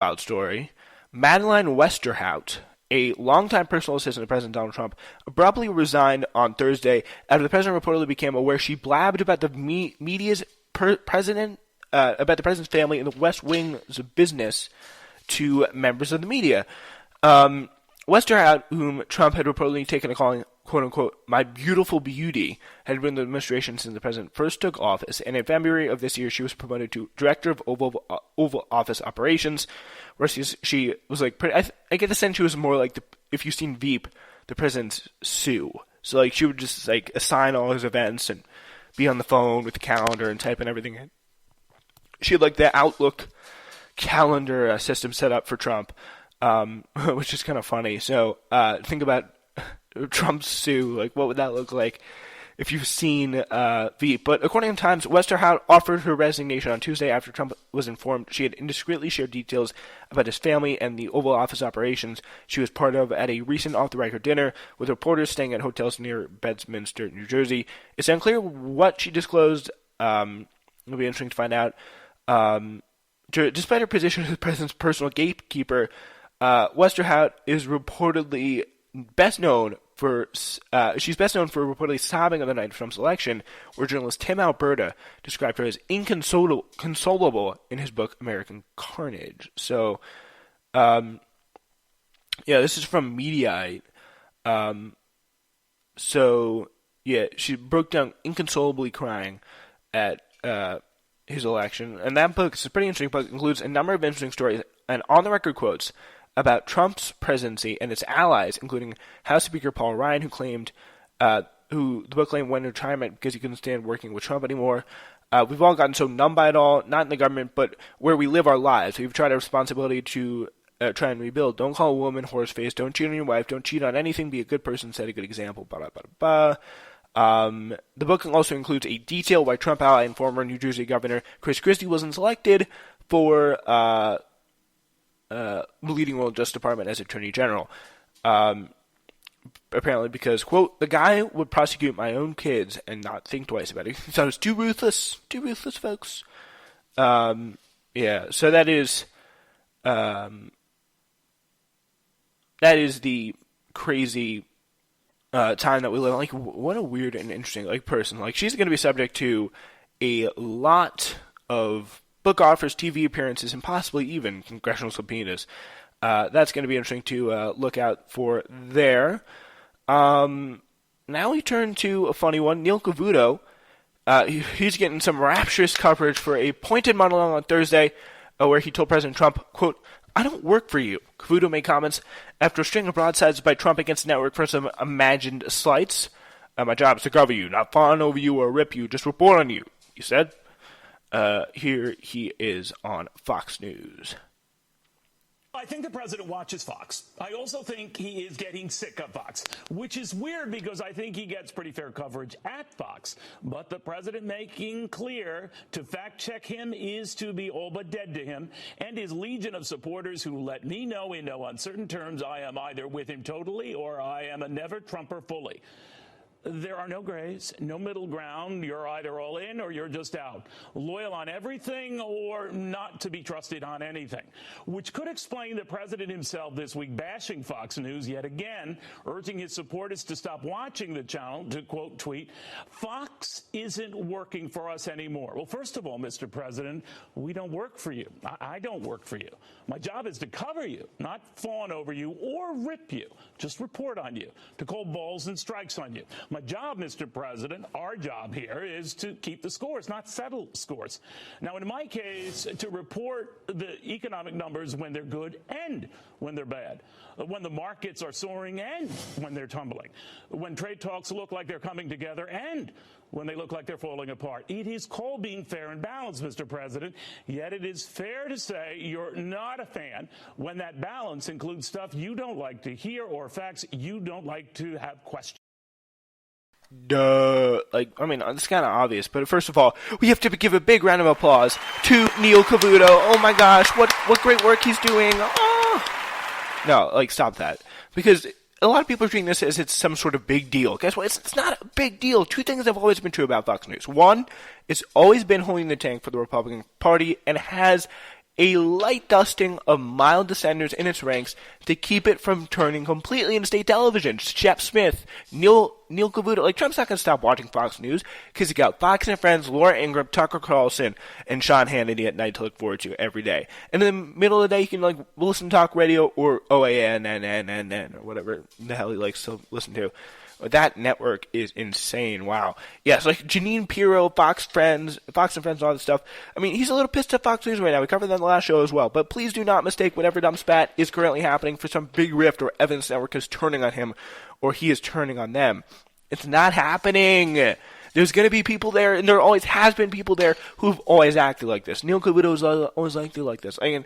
Wild story. Madeleine Westerhout, a longtime personal assistant of President Donald Trump, abruptly resigned on Thursday after the president reportedly became aware she blabbed about the media's president, about the president's family and the West Wing's business to members of the media. Westerhout, whom Trump had reportedly taken to calling, quote-unquote, my beautiful beauty, had been in the administration since the president first took office, and in February of this year, she was promoted to director of Oval Office operations, where she was like, I get the sense she was more like, if you've seen Veep, the president's Sue. So, like, she would just, like, assign all his events and be on the phone with the calendar and type in everything in. She had, like, the Outlook calendar system set up for Trump, which is kind of funny. So, think about Trump's Sue. Like, what would that look like if you've seen Veep? But according to Times, Westerhout offered her resignation on Tuesday after Trump was informed she had indiscreetly shared details about his family and the Oval Office operations she was part of at a recent off-the-record dinner with reporters staying at hotels near Bedminster, New Jersey. It's unclear what she disclosed. It'll be interesting to find out. Despite her position as the president's personal gatekeeper, Westerhout is reportedly best known for reportedly sobbing on the night of Trump's election, where journalist Tim Alberta described her as inconsolable in his book American Carnage. So, this is from Mediaite. She broke down inconsolably crying at his election, and that book is a pretty interesting book. It includes a number of interesting stories and on-the-record quotes about Trump's presidency and its allies, including House Speaker Paul Ryan, who the book claimed went into retirement because he couldn't stand working with Trump anymore. We've all gotten so numb by it all, not in the government, but where we live our lives. We've tried our responsibility to try and rebuild. Don't call a woman horseface. Don't cheat on your wife. Don't cheat on anything. Be a good person. Set a good example. Blah, blah, blah, blah. The book also includes a detail why Trump ally and former New Jersey Governor Chris Christie wasn't selected for leading the Justice Department as Attorney General. Apparently because, quote, the guy would prosecute my own kids and not think twice about it. He thought it was too ruthless, folks. So that is the crazy time that we live in. Like, what a weird and interesting person. Like, she's going to be subject to a lot of book offers, TV appearances, and possibly even congressional subpoenas. That's going to be interesting to look out for there. Now we turn to a funny one. Neil Cavuto, he's getting some rapturous coverage for a pointed monologue on Thursday where he told President Trump, quote, I don't work for you. Cavuto made comments after a string of broadsides by Trump against the network for some imagined slights. My job is to cover you, not fawn over you or rip you, just report on you, he said. Here he is on Fox News. I think the president watches Fox. I also think he is getting sick of Fox, which is weird because I think he gets pretty fair coverage at Fox. But the president making clear to fact-check him is to be all but dead to him, and his legion of supporters who let me know in no uncertain terms I am either with him totally or I am a never-Trumper fully. There are no grays, no middle ground. You're either all in or you're just out. Loyal on everything or not to be trusted on anything. Which could explain the president himself this week bashing Fox News yet again, urging his supporters to stop watching the channel, to quote tweet, Fox isn't working for us anymore. Well, first of all, Mr. President, we don't work for you. I don't work for you. My job is to cover you, not fawn over you or rip you. Just report on you, to call balls and strikes on you. My job, Mr. President, our job here is to keep the scores, not settle scores. Now, in my case, to report the economic numbers when they're good and when they're bad, when the markets are soaring and when they're tumbling, when trade talks look like they're coming together and when they look like they're falling apart. It is called being fair and balanced, Mr. President, yet it is fair to say you're not a fan when that balance includes stuff you don't like to hear or facts you don't like to have questioned. Duh. It's kind of obvious, but first of all, we have to give a big round of applause to Neil Cavuto. Oh my gosh, what great work he's doing. Oh. No, stop that. Because a lot of people are treating this as it's some sort of big deal. Guess what? It's not a big deal. Two things have always been true about Fox News. One, it's always been holding the tank for the Republican Party and has a light dusting of mild dissenters in its ranks to keep it from turning completely into state television. Shep Smith, Neil Cavuto, like Trump's not going to stop watching Fox News because you got Fox and Friends, Laura Ingraham, Tucker Carlson, and Sean Hannity at night to look forward to every day. And in the middle of the day, you can like listen to talk radio or OANNNNN or whatever the hell he likes to listen to. That network is insane. Wow. Yes, like Janine Pirro, Fox and Friends, and all that stuff. I mean, he's a little pissed at Fox News right now. We covered that in the last show as well. But please do not mistake whatever dumb spat is currently happening for some big rift or Evans Network is turning on him or he is turning on them. It's not happening. There's going to be people there, and there always has been people there who've always acted like this. Neil Cavuto has always acted like this. I mean,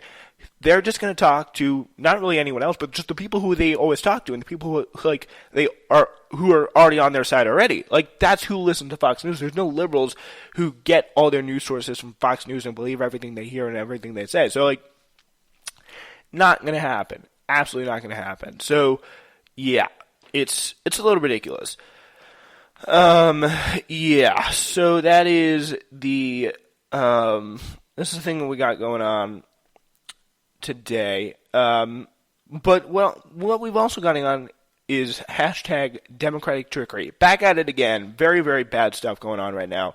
they're just going to talk to not really anyone else, but just the people who they always talk to, and the people who are already on their side already. Like, that's who listen to Fox News. There's no liberals who get all their news sources from Fox News and believe everything they hear and everything they say. So, like, not going to happen. Absolutely not going to happen. So, yeah, it's a little ridiculous. Yeah, so that is this is the thing that we got going on today. But, well, what we've also got going on is hashtag Democratic trickery. Back at it again. Very, very bad stuff going on right now.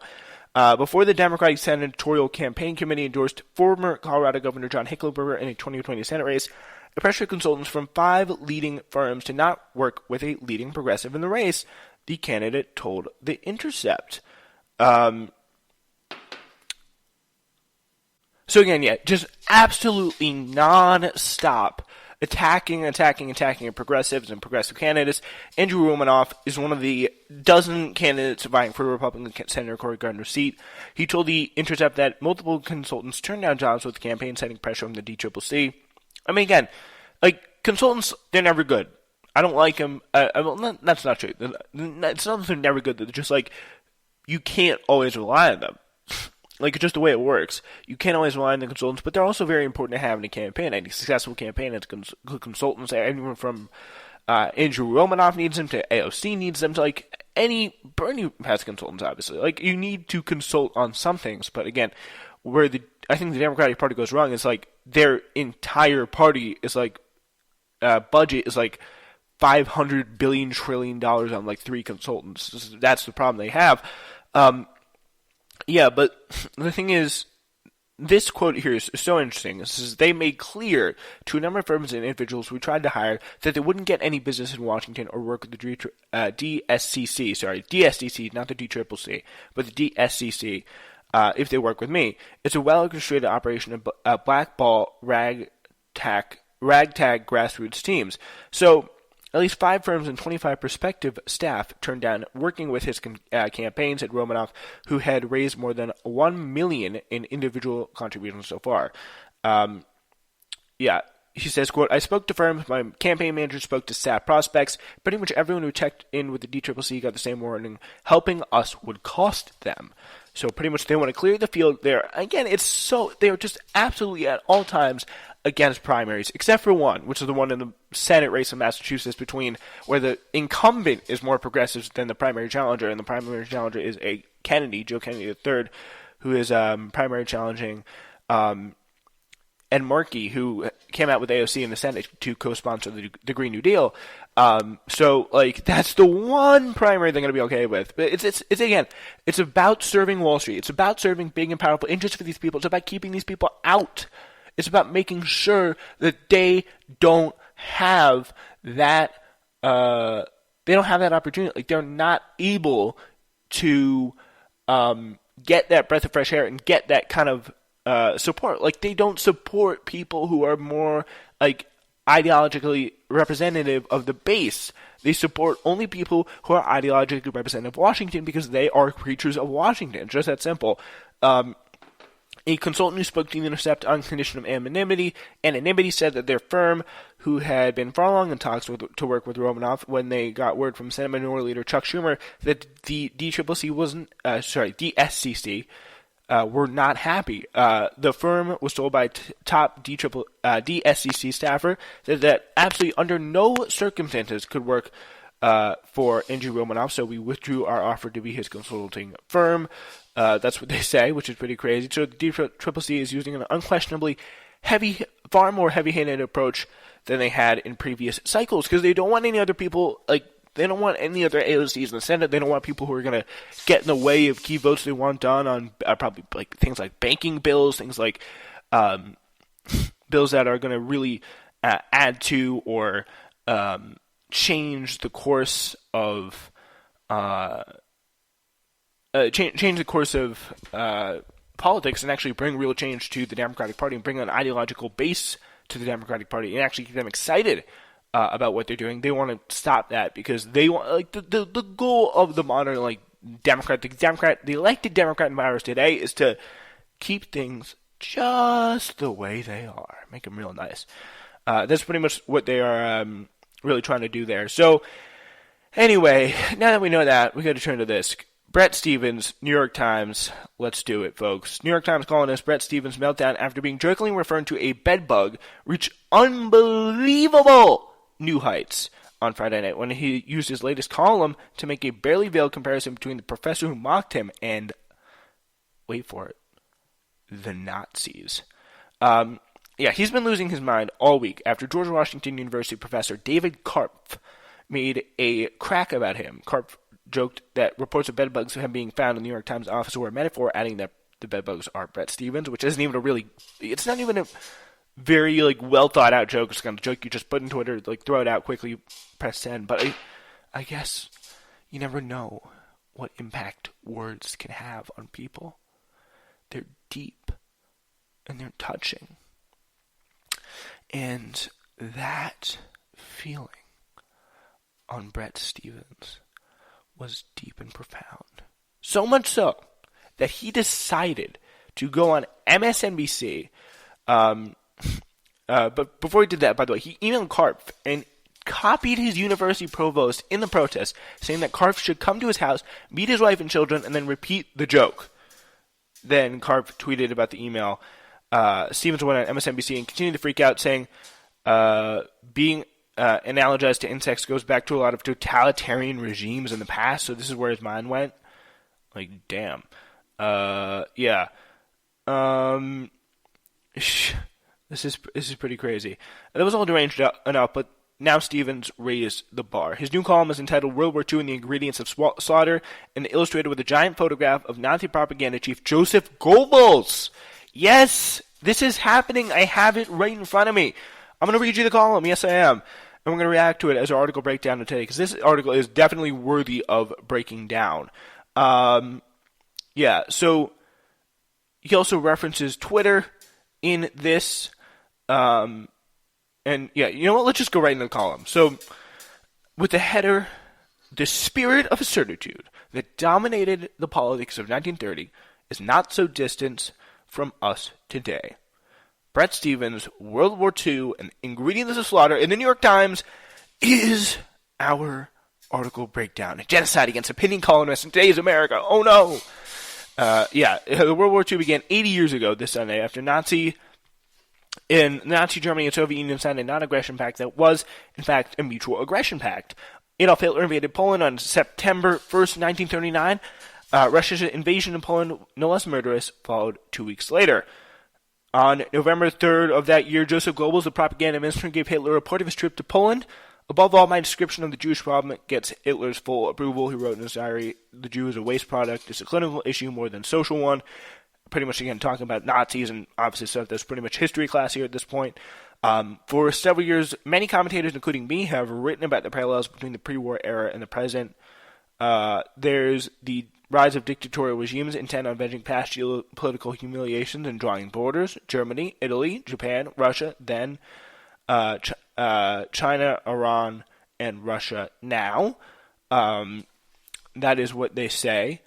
Before the Democratic Senatorial Campaign Committee endorsed former Colorado Governor John Hickenlooper in a 2020 Senate race, it pressured consultants from 5 leading firms to not work with a leading progressive in the race, the candidate told The Intercept. So again, yeah, just absolutely non-stop attacking progressives and progressive candidates. Andrew Romanov is one of the dozen candidates vying for the Republican Senator Cory Gardner's seat. He told The Intercept that multiple consultants turned down jobs with the campaign, setting pressure on the DCCC. I mean, again, like, consultants, they're never good. I don't like them. That's not true. It's not that they're never good. They're just like, you can't always rely on them. Like, just the way it works. You can't always rely on the consultants, but they're also very important to have in a campaign. Any successful campaign has consultants. Anyone from Andrew Romanov needs them to AOC needs them to, like, Bernie has consultants, obviously. Like, you need to consult on some things, but again, where I think the Democratic Party goes wrong is, like, their entire party is, like, budget is, like, $500 billion trillion on, like, 3 consultants. That's the problem they have. Yeah, but the thing is, this quote here is so interesting. This is, they made clear to a number of firms and individuals who tried to hire that they wouldn't get any business in Washington or work with the DSCC, not the DCCC, but the DSCC, if they work with me. It's a well-orchestrated operation of blackball ragtag grassroots teams. So, at least 5 firms and 25 prospective staff turned down working with his campaigns at Romanov, who had raised more than $1 million in individual contributions so far. Yeah, he says, quote, I spoke to firms, my campaign manager spoke to staff prospects. Pretty much everyone who checked in with the DCCC got the same warning. Helping us would cost them. So pretty much they want to clear the field there. Again, they are just absolutely at all times against primaries, except for one, which is the one in the Senate race in Massachusetts where the incumbent is more progressive than the primary challenger, and the primary challenger is a Kennedy, Joe Kennedy III, who is primary challenging Ed Markey, who came out with AOC in the Senate to co-sponsor the Green New Deal. So, like, that's the one primary they're going to be okay with. But it's about serving Wall Street. It's about serving big and powerful interests for these people. It's about keeping these people out. It's about making sure that they don't have that, opportunity. Like, they're not able to get that breath of fresh air and get that kind of support. Like, they don't support people who are more, like, ideologically representative of the base. They support only people who are ideologically representative of Washington because they are creatures of Washington. Just that simple. A consultant who spoke to The Intercept on condition of anonymity said that their firm, who had been far along in talks to work with Romanov when they got word from Senate Minority Leader Chuck Schumer that the DSCC were not happy. The firm was told by top DSCC staffer that absolutely under no circumstances could work for Andrew Romanov, so we withdrew our offer to be his consulting firm. That's what they say, which is pretty crazy. So the DCCC is using an unquestionably far more heavy-handed approach than they had in previous cycles, because they don't want any other people, they don't want any other AOCs in the Senate. They don't want people who are going to get in the way of key votes they want done on probably things like banking bills, things like bills that are going to really add to or change the course of politics, and actually bring real change to the Democratic Party and bring an ideological base to the Democratic Party and actually keep them excited about what they're doing. They want to stop that because they want the goal of the modern the elected Democrat virus today is to keep things just the way they are, make them real nice. That's pretty much what they are really trying to do there. So anyway, now that we know that, we got to turn to this. Bret Stevens, New York Times. Let's do it, folks. New York Times columnist Bret Stevens' meltdown after being jokingly referred to a bedbug reached unbelievable new heights on Friday night when he used his latest column to make a barely veiled comparison between the professor who mocked him and, wait for it, the Nazis. He's been losing his mind all week after George Washington University professor David Karpf made a crack about him. Karpf joked that reports of bedbugs have being found in the New York Times office were a metaphor, adding that the bedbugs are Bret Stevens, which isn't even it's not even a very well thought out joke. It's kind of joke you just put in Twitter, throw it out quickly, press send. But I guess you never know what impact words can have on people. They're deep and they're touching. And that feeling on Bret Stevens was deep and profound. So much so that he decided to go on MSNBC. But before he did that, by the way, he emailed Karpf and copied his university provost in the protest, saying that Karpf should come to his house, meet his wife and children, and then repeat the joke. Then Karpf tweeted about the email. Stevens went on MSNBC and continued to freak out, saying being analogized to insects goes back to a lot of totalitarian regimes in the past, so this is where his mind went. Damn. This is pretty crazy. That was all deranged enough, but now Stevens raised the bar. His new column is entitled World War II and the Ingredients of Slaughter, and illustrated with a giant photograph of Nazi propaganda chief Joseph Goebbels. Yes, this is happening. I have it right in front of me. I'm going to read you the column. Yes, I am. And we're going to react to it as our article breakdown today, because this article is definitely worthy of breaking down. So he also references Twitter in this. You know what? Let's just go right into the column. So, with the header, the spirit of certitude that dominated the politics of 1930 is not so distant from us today. Bret Stevens, World War II, and Ingredients of Slaughter in the New York Times is our article breakdown. A genocide against opinion columnists in today's America. Oh no! The World War II began 80 years ago this Sunday after Nazi Germany and Soviet Union signed a non-aggression pact that was, in fact, a mutual aggression pact. Adolf Hitler invaded Poland on September 1st, 1939. Russia's invasion of Poland, no less murderous, followed 2 weeks later. On November 3rd of that year, Joseph Goebbels, the propaganda minister, gave Hitler a report of his trip to Poland. Above all, my description of the Jewish problem gets Hitler's full approval. He wrote in his diary, the Jew is a waste product. It's a clinical issue more than a social one. Pretty much, again, talking about Nazis and obviously stuff that's pretty much history class here at this point. For several years, many commentators, including me, have written about the parallels between the pre-war era and the present. There's the rise of dictatorial regimes intent on avenging past geopolitical humiliations and drawing borders. Germany, Italy, Japan, Russia, then China, Iran, and Russia now. That is what they say.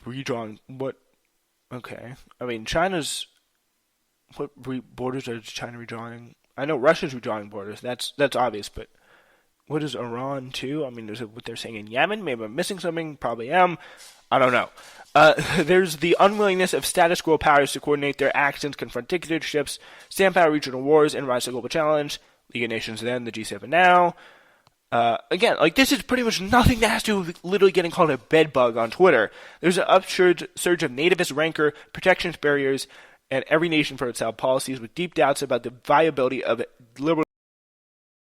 Redrawing what? Okay. I mean, China's... What borders are China redrawing? I know Russia's redrawing borders. That's obvious, but what is Iran too? I mean, is it what they're saying in Yemen? Maybe I'm missing something. Probably am. I don't know. There's the unwillingness of status quo powers to coordinate their actions, confront dictatorships, stamp out regional wars, and rise to global challenge. League of Nations then, the G7 now. Again, this is pretty much nothing that has to do with literally getting called a bedbug on Twitter. There's an upsurge of nativist rancor, protectionist barriers, and every nation for itself policies with deep doubts about the viability of liberal